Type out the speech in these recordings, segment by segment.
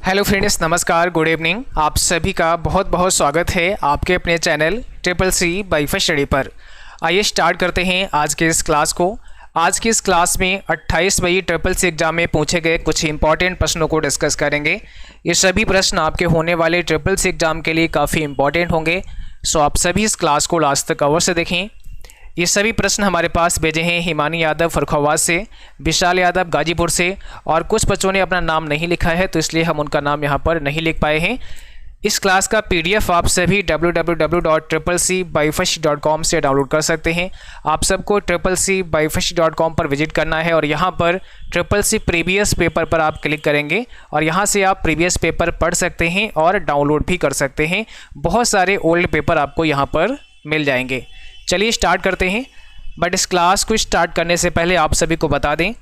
Hello friends, नमस्कार, good evening. आप सभी का बहुत बहुत स्वागत है आपके अपने channel triple C by first study पर। आइए स्टार्ट करते हैं आज के इस क्लास को। आज की इस क्लास में 28 मई ट्रिपल सी एग्जाम में पूछे गए कुछ इंपॉर्टेंट प्रश्नों को डिस्कस करेंगे। ये सभी प्रश्न आपके होने वाले ट्रिपल सी एग्जाम के लिए काफ़ी इंपॉर्टेंट होंगे, सो आप सभी इस क्लास को लास्ट तक अवश्य देखें। ये सभी प्रश्न हमारे पास भेजे हैं हिमानी यादव फर्रुखाबाद से, विशाल यादव गाजीपुर से, और कुछ बच्चों ने अपना नाम नहीं लिखा है तो इसलिए हम उनका नाम यहाँ पर नहीं लिख पाए हैं। इस क्लास का पीडीएफ आप सभी www.triplec.com से डाउनलोड कर सकते हैं। आप सबको triplec.com पर विजिट करना है और यहाँ पर ट्रिपल सी प्रीवियस पेपर पर आप क्लिक करेंगे और यहाँ से आप प्रीवियस पेपर पढ़ सकते हैं और डाउनलोड भी कर सकते हैं। बहुत सारे ओल्ड पेपर आपको यहाँ पर मिल जाएंगे। चलिए स्टार्ट करते हैं। बट इस क्लास को स्टार्ट करने से पहले आप सभी को बता दें,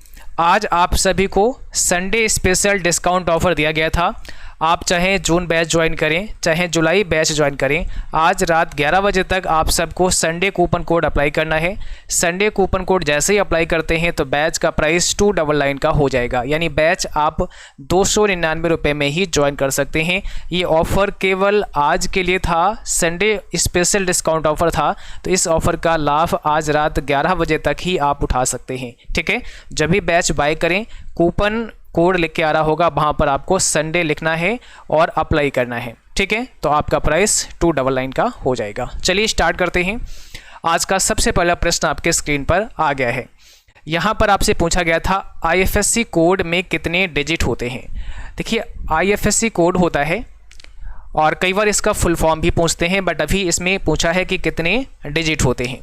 आज आप सभी को संडे स्पेशल डिस्काउंट ऑफ़र दिया गया था। आप चाहे जून बैच ज्वाइन करें चाहे जुलाई बैच ज्वाइन करें, आज रात 11 बजे तक आप सबको संडे कूपन कोड अप्लाई करना है। संडे कूपन कोड जैसे ही अप्लाई करते हैं तो बैच का प्राइस 299 का हो जाएगा, यानी बैच आप 299 रुपये में ही ज्वाइन कर सकते हैं। ये ऑफ़र केवल आज के लिए था, संडे स्पेशल डिस्काउंट ऑफ़र था, तो इस ऑफ़र का लाभ आज रात 11 बजे तक ही आप उठा सकते हैं। ठीक है, जब भी बैच बाय करें कूपन कोड लिख के आ रहा होगा, वहाँ पर आपको संडे लिखना है और अप्लाई करना है। ठीक है, तो आपका प्राइस 299 का हो जाएगा। चलिए स्टार्ट करते हैं। आज का सबसे पहला प्रश्न आपके स्क्रीन पर आ गया है। यहाँ पर आपसे पूछा गया था आईएफएससी कोड में कितने डिजिट होते हैं। देखिए, आईएफएससी कोड होता है और कई बार इसका फुल फॉर्म भी पूछते हैं, बट अभी इसमें पूछा है कि कितने डिजिट होते हैं,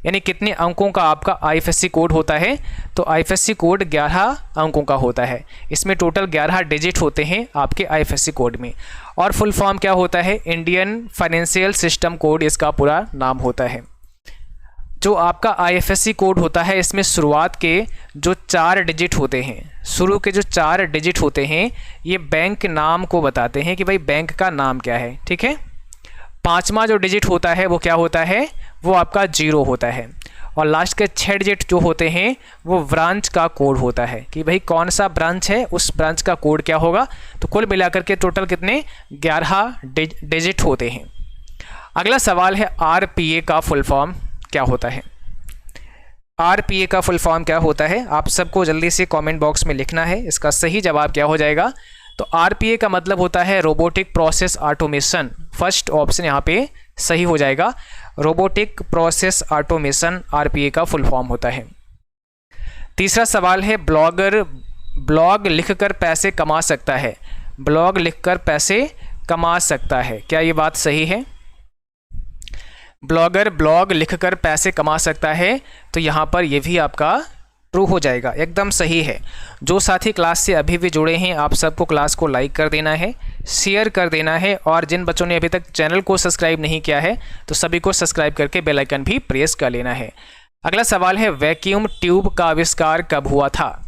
यानी कितने अंकों का आपका आईएफएससी कोड होता है। तो आईएफएससी कोड 11 अंकों का होता है। इसमें टोटल 11 डिजिट होते हैं आपके आईएफएससी कोड में। और फुल फॉर्म क्या होता है? इंडियन फाइनेंशियल सिस्टम कोड इसका पूरा नाम होता है। जो आपका आईएफएससी कोड होता है, इसमें शुरुआत के जो 4 डिजिट होते हैं, शुरू के जो 4 डिजिट होते हैं, ये बैंक नाम को बताते हैं कि भाई बैंक का नाम क्या है। ठीक है, 5वां जो डिजिट होता है वो क्या होता है? वो आपका 0 होता है। और लास्ट के 6 डिजिट जो होते हैं वो ब्रांच का कोड होता है कि भाई कौन सा ब्रांच है, उस ब्रांच का कोड क्या होगा। तो कुल मिलाकर के टोटल कितने 11 डिजिट होते हैं। अगला सवाल है आरपीए का फुल फॉर्म क्या होता है। आरपीए का फुल फॉर्म क्या होता है, आप सबको जल्दी से कमेंट बॉक्स में लिखना है। इसका सही जवाब क्या हो जाएगा? तो आरपीए का मतलब होता है robotic process automation. First option यहाँ पे सही हो जाएगा। रोबोटिक प्रोसेस ऑटोमेशन आरपीए का फुल फॉर्म होता है। तीसरा सवाल है ब्लॉग लिखकर पैसे कमा सकता है। ब्लॉग लिखकर पैसे कमा सकता है, क्या ये बात सही है? ब्लॉगर ब्लॉग लिखकर पैसे कमा सकता है, तो यहाँ पर ये भी आपका ट्रू हो जाएगा, एकदम सही है। जो साथी क्लास से अभी भी जुड़े हैं, आप सबको क्लास को लाइक कर देना है, शेयर कर देना है, और जिन बच्चों ने अभी तक चैनल को सब्सक्राइब नहीं किया है तो सभी को सब्सक्राइब करके बेल आइकन भी प्रेस कर लेना है। अगला सवाल है वैक्यूम ट्यूब का आविष्कार कब हुआ था।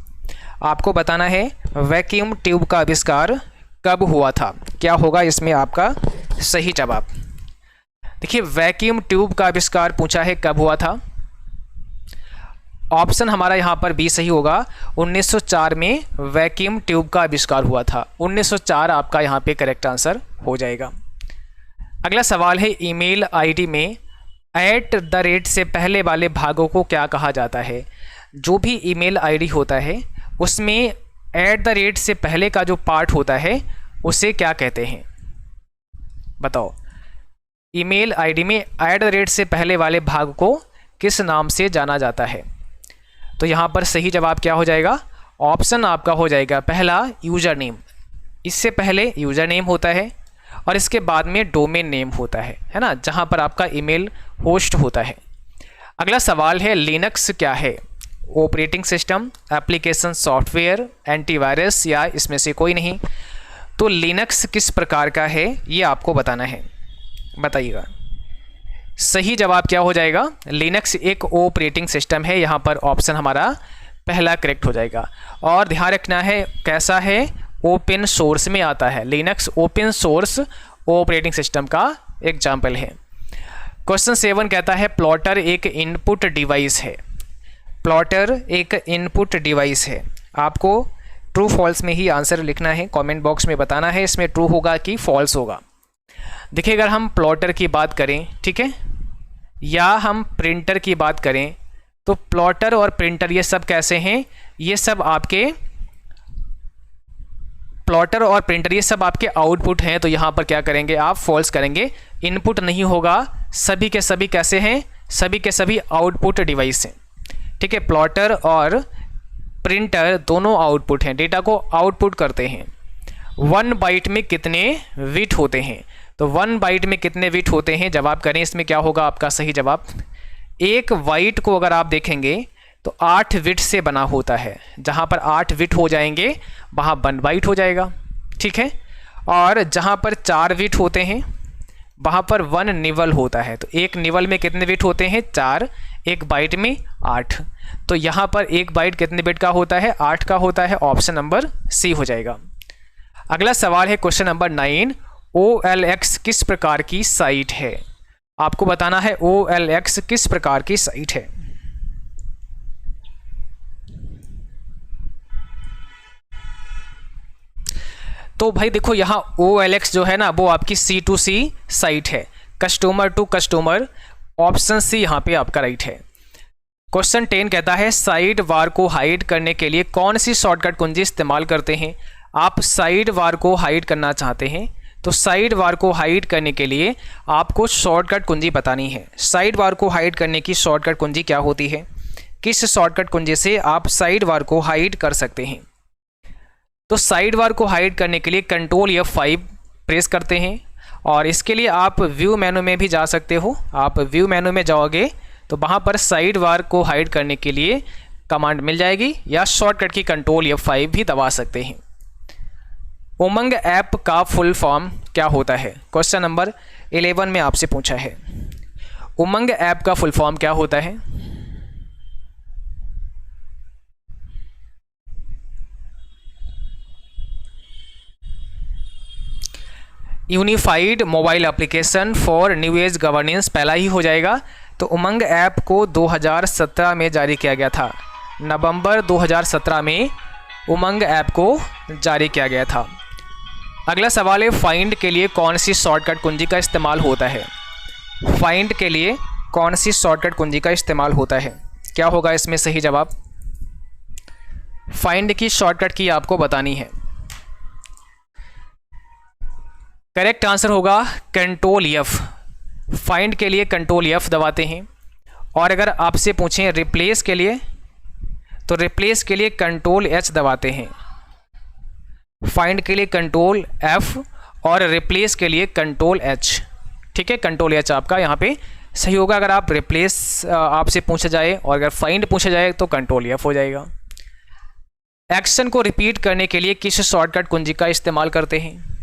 आपको बताना है वैक्यूम ट्यूब का आविष्कार कब हुआ था, क्या होगा इसमें आपका सही जवाब। देखिए, वैक्यूम ट्यूब का आविष्कार पूछा है कब हुआ था। ऑप्शन हमारा यहाँ पर बी सही होगा। 1904 में वैक्यूम ट्यूब का आविष्कार हुआ था। 1904 आपका यहाँ पे करेक्ट आंसर हो जाएगा। अगला सवाल है ईमेल आईडी में @ से पहले वाले भागों को क्या कहा जाता है। जो भी ईमेल आईडी होता है उसमें @ से पहले का जो पार्ट होता है उसे क्या कहते हैं, बताओ। ईमेल आईडी में @ से पहले वाले भाग को किस नाम से जाना जाता है। तो यहाँ पर सही जवाब क्या हो जाएगा? ऑप्शन आपका हो जाएगा पहला यूज़र नेम। इससे पहले यूज़र नेम होता है और इसके बाद में डोमेन नेम होता है ना, जहाँ पर आपका ईमेल होस्ट होता है। अगला सवाल है लिनक्स क्या है। Operating system, application software, antivirus, या इसमें से कोई नहीं। तो लिनक्स किस प्रकार का है ये आपको बताना है, बताइएगा। सही जवाब क्या हो जाएगा? लिनक्स एक ऑपरेटिंग सिस्टम है। यहाँ पर ऑप्शन हमारा पहला करेक्ट हो जाएगा। और ध्यान रखना है कैसा है, ओपन सोर्स में आता है। Linux open source operating system का एग्जाम्पल है। क्वेश्चन 7 कहता है प्लॉटर एक इनपुट डिवाइस है। प्लॉटर एक इनपुट डिवाइस है। आपको ट्रू फॉल्स में ही आंसर लिखना है, कमेंट बॉक्स में बताना है इसमें ट्रू होगा कि फॉल्स होगा। देखिए अगर हम प्लॉटर की बात करें, ठीक है, या हम प्रिंटर की बात करें, तो प्लॉटर और प्रिंटर ये सब कैसे हैं, ये सब आपके प्लॉटर और प्रिंटर ये सब आपके आउटपुट हैं। तो यहाँ पर क्या करेंगे आप, फॉल्स करेंगे, इनपुट नहीं होगा, सभी के सभी कैसे हैं, सभी के सभी आउटपुट डिवाइस हैं, ठीक है। प्लॉटर और प्रिंटर दोनों आउटपुट हैं, डेटा को आउटपुट करते हैं। 1 बाइट में कितने बिट होते हैं, तो 1 बाइट में कितने बिट होते हैं, जवाब करें इसमें क्या होगा आपका सही जवाब। एक बाइट को अगर आप देखेंगे तो 8 बिट से बना होता है, जहाँ पर 8 बिट हो जाएंगे वहाँ 1 बाइट हो जाएगा, ठीक है। और जहाँ पर 4 बिट होते हैं वहाँ पर 1 निवल होता है, तो एक निवल में कितने बिट होते हैं 4, एक बाइट में 8, तो यहाँ पर एक बाइट कितने बिट का होता है 8 का होता है, ऑप्शन नंबर सी हो जाएगा। अगला सवाल है क्वेश्चन नंबर 9, OLX किस प्रकार की साइट है, आपको बताना है OLX किस प्रकार की साइट है। तो भाई देखो यहाँ OLX जो है ना वो आपकी C2C साइट है, customer to customer, option C यहाँ पे आपका राइट है। क्वेश्चन 10 कहता है साइड बार को हाइड करने के लिए कौन सी शॉर्टकट कुंजी इस्तेमाल करते हैं। आप साइड बार को हाइड करना चाहते हैं तो साइड बार को हाइड करने के लिए आपको शॉर्टकट कुंजी बतानी है। साइड बार को हाइड करने की शॉर्टकट कुंजी क्या होती है, किस शॉर्टकट कुंजी से आप साइड बार को हाइड कर सकते हैं। तो साइड बार को हाइड करने के लिए कंट्रोल F5 प्रेस करते हैं, और इसके लिए आप व्यू मेनू में भी जा सकते हो। आप व्यू मेनू में जाओगे तो वहाँ पर साइड बार को हाइड करने के लिए कमांड मिल जाएगी, या शॉर्टकट की कंट्रोल F5 भी दबा सकते हैं। उमंग ऐप का फुल फॉर्म क्या होता है, क्वेश्चन नंबर 11 में आपसे पूछा है। उमंग ऐप का फुल फॉर्म क्या होता है। Unified mobile application for new age governance पहला ही हो जाएगा। तो उमंग ऐप को 2017 में जारी किया गया था, नवंबर 2017 में उमंग ऐप को जारी किया गया था। अगला सवाल है फाइंड के लिए कौन सी शॉर्टकट कुंजी का इस्तेमाल होता है। फाइंड के लिए कौन सी शॉर्टकट कुंजी का इस्तेमाल होता है, क्या होगा इसमें सही जवाब। फाइंड की शॉर्टकट की आपको बतानी है। करेक्ट आंसर होगा कंट्रोल F। फाइंड के लिए कंट्रोल F दबाते हैं। और अगर आपसे पूछें रिप्लेस के लिए तो रिप्लेस के लिए कंट्रोल H दबाते हैं। फाइंड के लिए कंट्रोल F और रिप्लेस के लिए कंट्रोल H, ठीक है। कंट्रोल H आपका यहाँ पे सही होगा। अगर आप रिप्लेस आपसे पूछा जाए और अगर फाइंड पूछा जाए तो कंट्रोल F हो जाएगा। एक्शन को रिपीट करने के लिए किस शॉर्टकट कुंजी का इस्तेमाल करते हैं।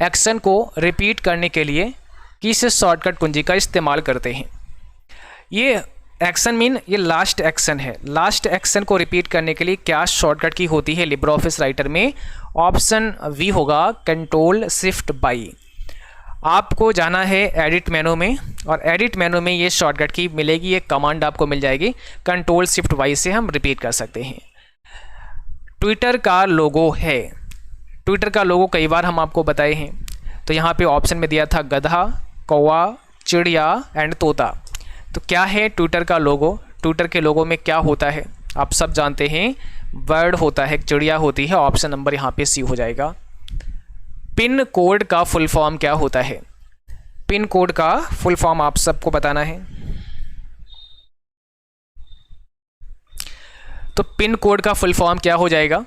एक्शन को रिपीट करने के लिए किस शॉर्टकट कुंजी का इस्तेमाल करते हैं। ये एक्शन मीन ये लास्ट एक्शन है। लास्ट एक्शन को रिपीट करने के लिए क्या शॉर्टकट की होती है लिब्रे ऑफिस राइटर में, ऑप्शन वी होगा कंट्रोल शिफ्ट बाई। आपको जाना है एडिट मेनू में, और एडिट मेनू में ये शॉर्टकट की मिलेगी, ये कमांड आपको मिल जाएगी, कंट्रोल शिफ्ट बाई से हम रिपीट कर सकते हैं। ट्विटर का लोगो है, ट्विटर का लोगो कई बार हम आपको बताए हैं। तो यहाँ पे ऑप्शन में दिया था गधा, कौवा, चिड़िया एंड तोता। तो क्या है ट्विटर का लोगो। ट्विटर के लोगो में क्या होता है आप सब जानते हैं, बर्ड होता है, चिड़िया होती है, ऑप्शन नंबर यहाँ पे सी हो जाएगा। पिन कोड का फुल फॉर्म क्या होता है। पिन कोड का फुल फॉर्म आप सबको बताना है। तो पिन कोड का फुल फॉर्म क्या हो जाएगा,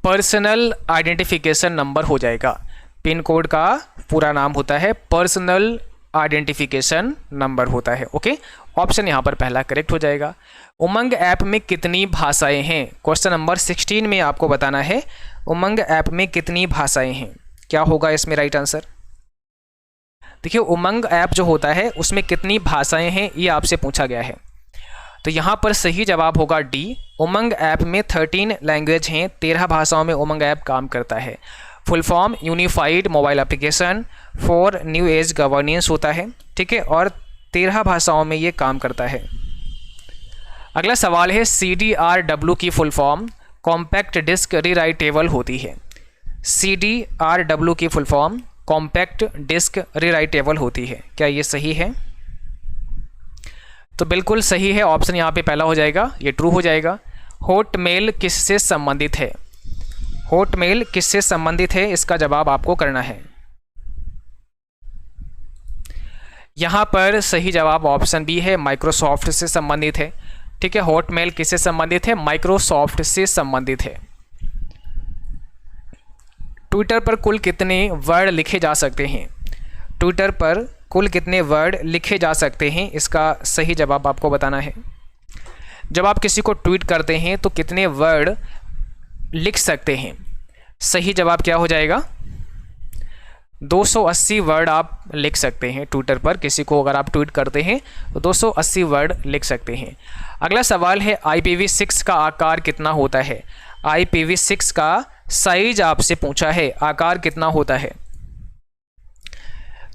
पर्सनल आइडेंटिफिकेशन नंबर हो जाएगा। पिन कोड का पूरा नाम होता है पर्सनल आइडेंटिफिकेशन नंबर होता है। ओके, ऑप्शन यहाँ पर पहला करेक्ट हो जाएगा। उमंग ऐप में कितनी भाषाएं हैं, क्वेश्चन नंबर 16 में आपको बताना है उमंग ऐप में कितनी भाषाएं हैं, क्या होगा इसमें राइट आंसर। देखिए उमंग ऐप जो होता है उसमें कितनी भाषाएं हैं ये आपसे पूछा गया है। तो यहाँ पर सही जवाब होगा डी। उमंग ऐप में 13 लैंग्वेज हैं, 13 भाषाओं में उमंग ऐप काम करता है। Full form unified mobile application for new age governance होता है, ठीक है, और 13 भाषाओं में ये काम करता है। अगला सवाल है CDRW की full form compact disc rewritable होती है। CDRW की full form compact disc rewritable होती है। क्या ये सही है? तो बिल्कुल सही है, ऑप्शन यहाँ पे पहला हो जाएगा, ये ट्रू हो जाएगा। हॉटमेल किससे संबंधित है? हॉटमेल किससे संबंधित है, इसका जवाब आपको करना है। यहाँ पर सही जवाब ऑप्शन बी है, माइक्रोसॉफ्ट से संबंधित है। ठीक है, हॉटमेल किससे संबंधित है? माइक्रोसॉफ्ट से संबंधित है। ट्विटर पर कुल कितने वर्ड लिखे जा सकते हैं? ट्विटर पर कुल कितने वर्ड लिखे जा सकते हैं, इसका सही जवाब आपको बताना है। जब आप किसी को ट्वीट करते हैं तो कितने वर्ड लिख सकते हैं? सही जवाब क्या हो जाएगा? 280 वर्ड आप लिख सकते हैं। ट्विटर पर किसी को अगर आप ट्वीट करते हैं तो 280 वर्ड लिख सकते हैं। अगला सवाल है, IPv6 का आकार कितना होता है? IPv6 का साइज आपसे पूछा है, आकार कितना होता है?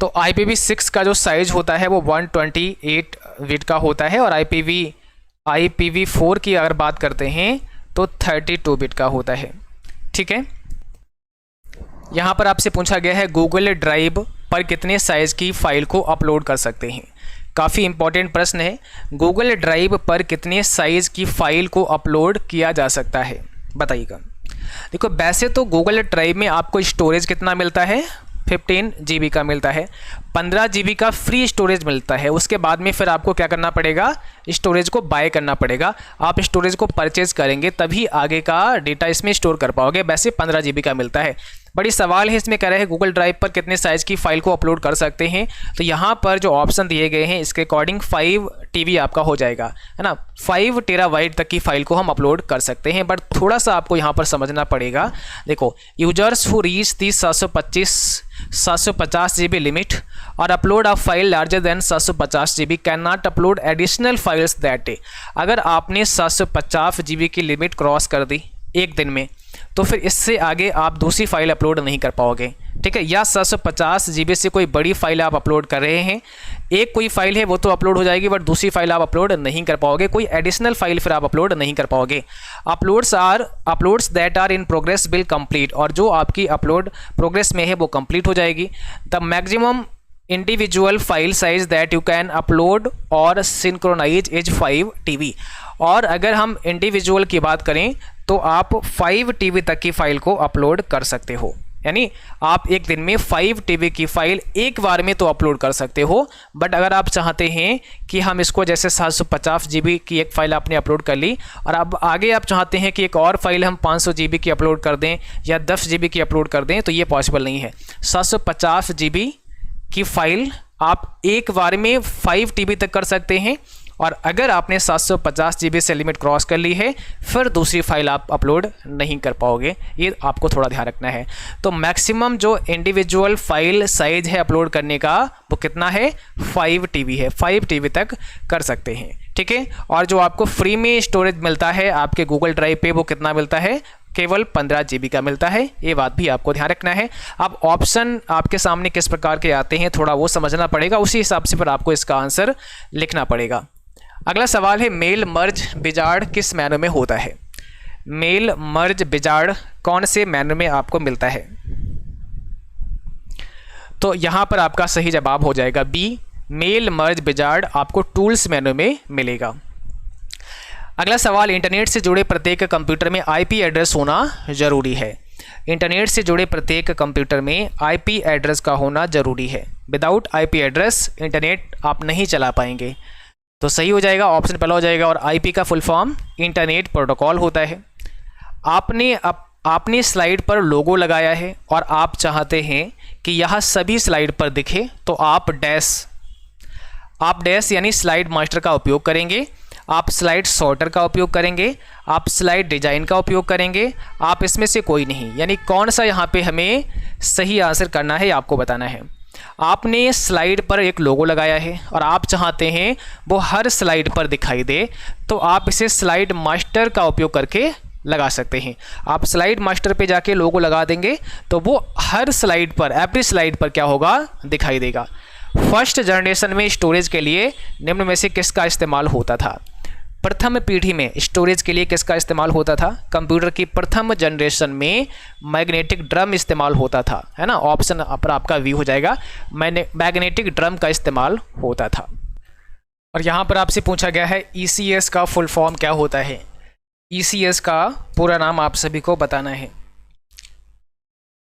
तो IPv6 का जो साइज होता है वो 128 बिट का होता है, और IPv4 की अगर बात करते हैं तो 32 बिट का होता है। ठीक है, यहाँ पर आपसे पूछा गया है गूगल ड्राइव पर कितने साइज़ की फ़ाइल को अपलोड कर सकते हैं। काफ़ी इंपॉर्टेंट प्रश्न है, गूगल ड्राइव पर कितने साइज़ की फ़ाइल को अपलोड किया जा सकता है, बताइएगा। देखो, वैसे तो गूगल ड्राइव में आपको स्टोरेज कितना मिलता है? 15 GB का मिलता है। 15 GB का फ्री स्टोरेज मिलता है। उसके बाद में फिर आपको क्या करना पड़ेगा? स्टोरेज को बाय करना पड़ेगा। आप स्टोरेज को परचेज करेंगे तभी आगे का डेटा इसमें स्टोर कर पाओगे। वैसे 15 GB का मिलता है। बड़ी सवाल है इसमें, कह रहे हैं गूगल ड्राइव पर कितने साइज़ की फ़ाइल को अपलोड कर सकते हैं। तो यहाँ पर जो ऑप्शन दिए गए हैं इसके अकॉर्डिंग 5 TB आपका हो जाएगा, है ना। 5 TB तक की फ़ाइल को हम अपलोड कर सकते हैं। बट थोड़ा सा आपको यहाँ पर समझना पड़ेगा। देखो, users who reach the 750 GB limit और upload a file larger than 750 GB can not upload additional files that day. अगर आपने 750 GB की लिमिट क्रॉस कर दी एक दिन में, तो फिर इससे आगे आप दूसरी फाइल अपलोड नहीं कर पाओगे। ठीक है, या 750 GB से कोई बड़ी फाइल आप अपलोड कर रहे हैं, एक कोई फाइल है वो तो अपलोड हो जाएगी, बट दूसरी फाइल आप अपलोड नहीं कर पाओगे। कोई एडिशनल फाइल फिर आप अपलोड नहीं कर पाओगे। Uploads that are in progress will complete, और जो आपकी अपलोड प्रोग्रेस में है वो कंप्लीट हो जाएगी। The maximum individual file size that you can upload और सिंक्रोनाइज इज 5 TB। और अगर हम इंडिविजुअल की बात करें तो आप 5 TB तक की फ़ाइल को अपलोड कर सकते हो। यानी आप एक दिन में 5 TB की फ़ाइल एक बार में तो अपलोड कर सकते हो। बट अगर आप चाहते हैं कि हम इसको, जैसे 750 GB की एक फ़ाइल आपने अपलोड कर ली और अब आगे आप चाहते हैं कि एक और फाइल हम 500 GB की अपलोड कर दें या 10 GB की अपलोड कर दें, तो ये पॉसिबल नहीं है। 750 GB की फ़ाइल आप एक बार में 5 TB तक कर सकते हैं, और अगर आपने 750 GB से लिमिट क्रॉस कर ली है फिर दूसरी फाइल आप अपलोड नहीं कर पाओगे। ये आपको थोड़ा ध्यान रखना है। तो मैक्सिमम जो इंडिविजुअल फाइल साइज है अपलोड करने का वो कितना है? 5 TB है। 5 TB तक कर सकते हैं। ठीक है, और जो आपको फ्री में स्टोरेज मिलता है आपके गूगल ड्राइव पे वो कितना मिलता है? केवल 15 GB का मिलता है। ये बात भी आपको ध्यान रखना है। अब ऑप्शन आपके सामने किस प्रकार के आते हैं थोड़ा वो समझना पड़ेगा, उसी हिसाब से फिर आपको इसका आंसर लिखना पड़ेगा। अगला सवाल है, मेल मर्ज विजार्ड किस मेनू में होता है? मेल मर्ज विजार्ड कौन से मेनू में आपको मिलता है? तो यहाँ पर आपका सही जवाब हो जाएगा बी, मेल मर्ज विजार्ड आपको टूल्स मेनू में मिलेगा। अगला सवाल, इंटरनेट से जुड़े प्रत्येक कंप्यूटर में IP एड्रेस होना जरूरी है। इंटरनेट से जुड़े प्रत्येक कंप्यूटर में IP एड्रेस का होना जरूरी है। विदाउट IP एड्रेस इंटरनेट आप नहीं चला पाएंगे। तो सही हो जाएगा, ऑप्शन पहला हो जाएगा। और IP का फुल फॉर्म इंटरनेट प्रोटोकॉल होता है। आपने स्लाइड पर लोगो लगाया है और आप चाहते हैं कि यह सभी स्लाइड पर दिखे, तो आप डैश यानी स्लाइड मास्टर का उपयोग करेंगे, आप स्लाइड सॉर्टर का उपयोग करेंगे, आप स्लाइड डिजाइन का उपयोग करेंगे, आप इसमें से कोई नहीं। यानी कौन सा यहाँ पे हमें सही आंसर करना है आपको बताना है। आपने स्लाइड पर एक लोगो लगाया है और आप चाहते हैं वो हर स्लाइड पर दिखाई दे, तो आप इसे स्लाइड मास्टर का उपयोग करके लगा सकते हैं। आप स्लाइड मास्टर पे जाके लोगो लगा देंगे तो वो हर स्लाइड पर, एवरी स्लाइड पर क्या होगा? दिखाई देगा। फर्स्ट जनरेशन में स्टोरेज के लिए निम्न में से किसका इस्तेमाल होता था? प्रथम पीढ़ी में स्टोरेज के लिए किसका इस्तेमाल होता था? कंप्यूटर की प्रथम जनरेशन में मैग्नेटिक ड्रम इस्तेमाल होता था, है ना। ऑप्शन पर आपका वी हो जाएगा, मैग्नेटिक ड्रम का इस्तेमाल होता था। और यहाँ पर आपसे पूछा गया है ECS का फुल फॉर्म क्या होता है? ECS का पूरा नाम आप सभी को बताना है।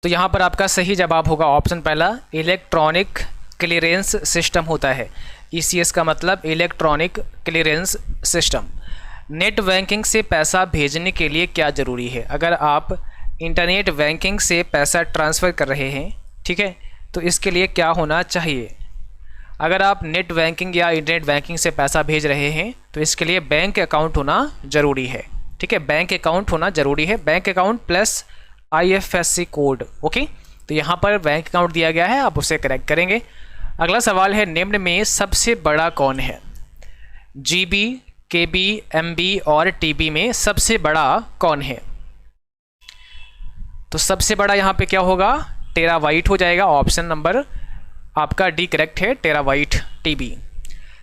तो यहाँ पर आपका सही जवाब होगा ऑप्शन पहला, इलेक्ट्रॉनिक क्लियरेंस सिस्टम होता है। ECS का मतलब electronic clearance system. Net banking से पैसा भेजने के लिए क्या ज़रूरी है? अगर आप इंटरनेट बैंकिंग से पैसा ट्रांसफ़र कर रहे हैं, ठीक है, तो इसके लिए क्या होना चाहिए? अगर आप नेट बैंकिंग या इंटरनेट बैंकिंग से पैसा भेज रहे हैं तो इसके लिए बैंक अकाउंट होना ज़रूरी है, ठीक है। बैंक अकाउंट होना ज़रूरी है, bank account plus IFSC code. Okay, तो यहाँ पर बैंक अकाउंट दिया गया है, आप उसे करेक्ट करेंगे। अगला सवाल है, निम्न में सबसे बड़ा कौन है? GB, KB, MB और TB में सबसे बड़ा कौन है? तो सबसे बड़ा यहाँ पे क्या होगा? टेराबाइट हो जाएगा। ऑप्शन नंबर आपका डी करेक्ट है, टेराबाइट TB।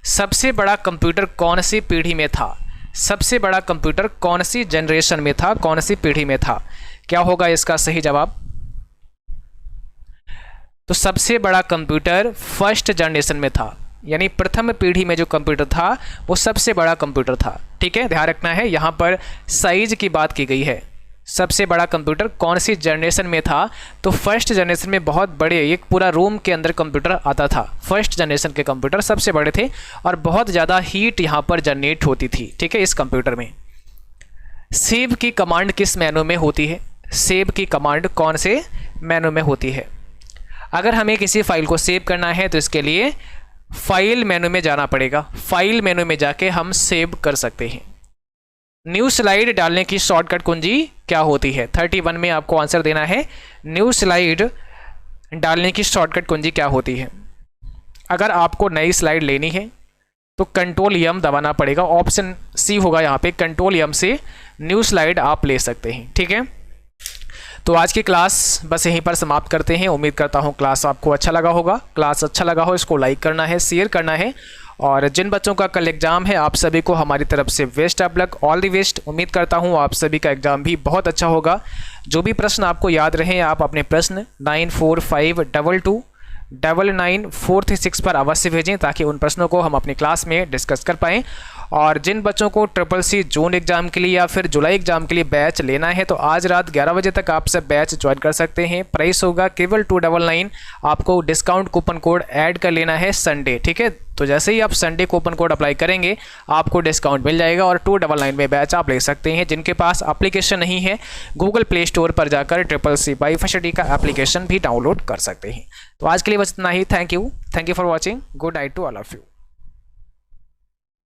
सबसे बड़ा कंप्यूटर कौन सी पीढ़ी में था? सबसे बड़ा कंप्यूटर कौन सी जनरेशन में था, कौन सी पीढ़ी में था? क्या होगा इसका सही जवाब? तो सबसे बड़ा कंप्यूटर फर्स्ट जनरेशन में था, यानी प्रथम पीढ़ी में जो कंप्यूटर था वो सबसे बड़ा कंप्यूटर था, ठीक है। ध्यान रखना है, यहाँ पर साइज की बात की गई है। सबसे बड़ा कंप्यूटर कौन सी जनरेशन में था? तो फर्स्ट जनरेशन में बहुत बड़े, एक पूरा रूम के अंदर कंप्यूटर आता था। फर्स्ट जनरेशन के कंप्यूटर सबसे बड़े थे और बहुत ज़्यादा हीट यहाँ पर जनरेट होती थी, ठीक है, इस कंप्यूटर में। सेव की कमांड किस मेनू में होती है? सेव की कमांड कौन से मेनू में होती है? अगर हमें किसी फाइल को सेव करना है तो इसके लिए फाइल मेनू में जाना पड़ेगा। फाइल मेनू में जाके हम सेव कर सकते हैं। न्यू स्लाइड डालने की शॉर्टकट कुंजी क्या होती है? 31 में आपको आंसर देना है। न्यू स्लाइड डालने की शॉर्टकट कुंजी क्या होती है? अगर आपको नई स्लाइड लेनी है तो कंट्रोल M दबाना पड़ेगा। ऑप्शन सी होगा यहाँ पे, कंट्रोल M से न्यू स्लाइड आप ले सकते हैं, ठीक है। तो आज की क्लास बस यहीं पर समाप्त करते हैं। उम्मीद करता हूँ क्लास आपको अच्छा लगा होगा। क्लास अच्छा लगा हो इसको लाइक करना है, शेयर करना है। और जिन बच्चों का कल एग्ज़ाम है आप सभी को हमारी तरफ से best of luck, all the best. उम्मीद करता हूँ आप सभी का एग्ज़ाम भी बहुत अच्छा होगा। जो भी प्रश्न आपको याद रहे आप अपने प्रश्न 9452229946 पर अवश्य भेजें ताकि उन प्रश्नों को हम अपनी क्लास में डिस्कस कर पाएँ। और जिन बच्चों को SSC जून एग्जाम के लिए या फिर जुलाई एग्जाम के लिए बैच लेना है तो आज रात 11 बजे तक आप सब बैच ज्वाइन कर सकते हैं। प्राइस होगा केवल 299। आपको डिस्काउंट कूपन कोड ऐड कर लेना है संडे, ठीक है। तो जैसे ही आप संडे कूपन कोड अप्लाई करेंगे आपको डिस्काउंट मिल जाएगा और 299 में बैच आप ले सकते हैं। जिनके पास एप्लीकेशन नहीं है गूगल प्ले स्टोर पर जाकर SSC BYFST का एप्लीकेशन भी डाउनलोड कर सकते हैं। तो आज के लिए बस इतना ही। Thank you for watching. Good night to all of you.